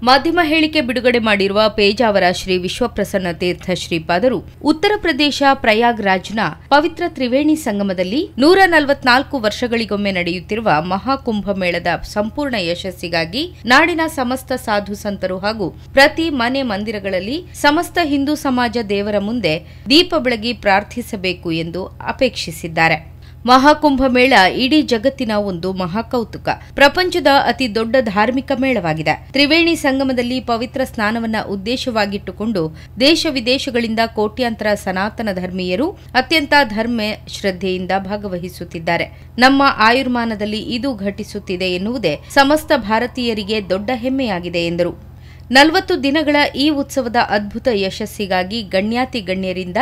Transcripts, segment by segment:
ಮಾಧ್ಯಮ ಹೇಳಿಕೆ ಬಿಡುಗಡೆ ಮಾಡಿರುವ ಪೇಜಾವರ ಶ್ರೀ ವಿಶ್ವಪ್ರಸನ್ನ ತೀರ್ಥ ಶ್ರೀಪಾದರು ಉತ್ತರ ಪ್ರದೇಶ ಪ್ರಯಾಗ್ರಾಜ್ನ ಪವಿತ್ರ ತ್ರಿವೇಣಿ ಸಂಗಮದಲ್ಲಿ 144 ವರ್ಷಗಳಿಗೊಮ್ಮೆ ನಡೆಯುತ್ತಿರುವ ಮಹಾಕುಂಭಮೇಳದ ಸಂಪೂರ್ಣ ಯಶಸ್ಸಿಗಾಗಿ ನಾಡಿನ ಸಮಸ್ತ ಸಾಧು ಸಂತರು ಹಾಗೂ ಪ್ರತಿ ಮನೆ ಮಂದಿರಗಳಲ್ಲಿ ಸಮಸ್ತ ಹಿಂದೂ ಸಮಾಜ ದೇವರ ಮುಂದೆ ದೀಪ ಬೆಳಗಿ ಪ್ರಾರ್ಥಿಸಬೇಕು ಎಂದು ಅಪೇಕ್ಷಿಸಿದ್ದಾರೆ. ಮಹಾಕುಂಭಮೇಳ ಇಡೀ ಜಗತ್ತಿನ ಒಂದು ಮಹಾಕೌತುಕ. ಪ್ರಪಂಚದ ಅತಿ ದೊಡ್ಡ ಧಾರ್ಮಿಕ ಮೇಳವಾಗಿದೆ. ತ್ರಿವೇಣಿ ಸಂಗಮದಲ್ಲಿ ಪವಿತ್ರ ಸ್ನಾನವನ್ನ ಉದ್ದೇಶವಾಗಿಟ್ಟುಕೊಂಡು ದೇಶ ವಿದೇಶಗಳಿಂದ ಕೋಟ್ಯಾಂತರ ಸನಾತನ ಧರ್ಮೀಯರು ಅತ್ಯಂತ ಧರ್ಮ ಶ್ರದ್ಧೆಯಿಂದ ಭಾಗವಹಿಸುತ್ತಿದ್ದಾರೆ. ನಮ್ಮ ಆಯುರ್ಮಾನದಲ್ಲಿ ಇದು ಘಟಿಸುತ್ತಿದೆ ಎನ್ನುವುದೇ ಸಮಸ್ತ ಭಾರತೀಯರಿಗೆ ದೊಡ್ಡ ಹೆಮ್ಮೆಯಾಗಿದೆ ಎಂದರು. 40 ದಿನಗಳ ಈ ಉತ್ಸವದ ಅದ್ಭುತ ಯಶಸ್ಸಿಗಾಗಿ ಗಣ್ಯಾತಿ ಗಣ್ಯರಿಂದ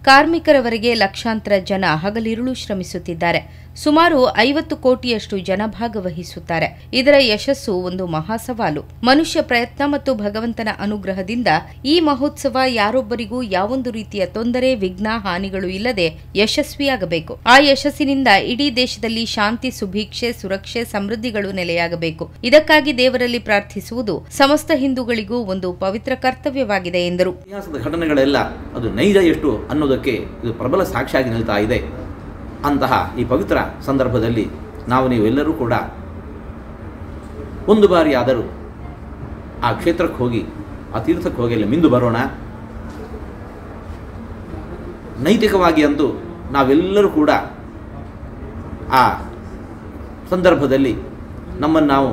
ಕಾರ್ಮಿಕರವರೆಗೆ ಲಕ್ಷಾಂತರ ಜನ ಹಗಲಿರುಳು ಶ್ರಮಿಸುತ್ತಿದ್ದಾರೆ. ಸುಮಾರು 50 ಕೋಟಿಯಷ್ಟು ಜನ ಭಾಗವಹಿಸುತ್ತಾರೆ. ಇದರ ಯಶಸ್ಸು ಒಂದು ಮಹಾ ಸವಾಲು. ಮನುಷ್ಯ ಪ್ರಯತ್ನ ಮತ್ತು ಭಗವಂತನ ಅನುಗ್ರಹದಿಂದ ಈ ಮಹೋತ್ಸವ ಯಾರೊಬ್ಬರಿಗೂ ಯಾವೊಂದು ರೀತಿಯ ತೊಂದರೆ, ವಿಘ್ನ, ಹಾನಿಗಳು ಇಲ್ಲದೆ ಯಶಸ್ವಿಯಾಗಬೇಕು. ಆ ಯಶಸ್ಸಿನಿಂದ ಇಡೀ ದೇಶದಲ್ಲಿ ಶಾಂತಿ, ಸುಭಿಕ್ಷೆ, ಸುರಕ್ಷೆ, ಸಮೃದ್ಧಿಗಳು ನೆಲೆಯಾಗಬೇಕು. ಇದಕ್ಕಾಗಿ ದೇವರಲ್ಲಿ ಪ್ರಾರ್ಥಿಸುವುದು ಸಮಸ್ತ ಹಿಂದೂಗಳಿಗೂ ಒಂದು ಪವಿತ್ರ ಕರ್ತವ್ಯವಾಗಿದೆ ಎಂದರು. ಇತಿಹಾಸದ ಘಟನೆಗಳೆಲ್ಲ ಅದು ನೈಜ ಎಷ್ಟು ಅನ್ನೋದಕ್ಕೆ ಇದು ಪ್ರಬಲ ಸಾಕ್ಷಿಯಾಗಿ ನಿಲ್ತಾ ಇದೆ. ಅಂತಹ ಈ ಪವಿತ್ರ ಸಂದರ್ಭದಲ್ಲಿ ನೀವೆಲ್ಲರೂ ಕೂಡ ಒಂದು ಬಾರಿ ಆದರೂ ಆ ಕ್ಷೇತ್ರಕ್ಕೆ ಹೋಗಿ, ಆ ತೀರ್ಥಕ್ಕೆ ಹೋಗಿ ಅಲ್ಲಿ ಮಿಂದು ಬರೋಣ. ನೈತಿಕವಾಗಿ ಅಂತೂ ನಾವೆಲ್ಲರೂ ಕೂಡ ಆ ಸಂದರ್ಭದಲ್ಲಿ ನಮ್ಮನ್ನು ನಾವು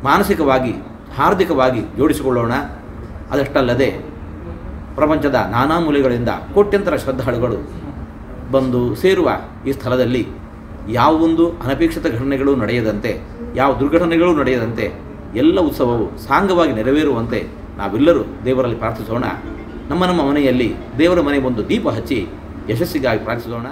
ಮಾನಸಿಕವಾಗಿ, ಹಾರ್ದಿಕವಾಗಿ ಜೋಡಿಸಿಕೊಳ್ಳೋಣ. ಅದಷ್ಟಲ್ಲದೆ ಪ್ರಪಂಚದ ನಾನಾ ಮೂಲೆಗಳಿಂದ ಕೋಟ್ಯಂತರ ಶ್ರದ್ಧಾಳುಗಳು ಬಂದು ಸೇರುವ ಈ ಸ್ಥಳದಲ್ಲಿ ಯಾವೊಂದು ಅನಪೇಕ್ಷಿತ ಘಟನೆಗಳು ನಡೆಯದಂತೆ, ಯಾವ ದುರ್ಘಟನೆಗಳು ನಡೆಯದಂತೆ ಎಲ್ಲ ಉತ್ಸವವು ಸಾಂಗವಾಗಿ ನೆರವೇರುವಂತೆ ನಾವೆಲ್ಲರೂ ದೇವರಲ್ಲಿ ಪ್ರಾರ್ಥಿಸೋಣ. ನಮ್ಮ ಮನೆಯಲ್ಲಿ ದೇವರ ಮನೆ ಒಂದು ದೀಪ ಹಚ್ಚಿ ಯಶಸ್ಸಿಗಾಗಿ ಪ್ರಾರ್ಥಿಸೋಣ.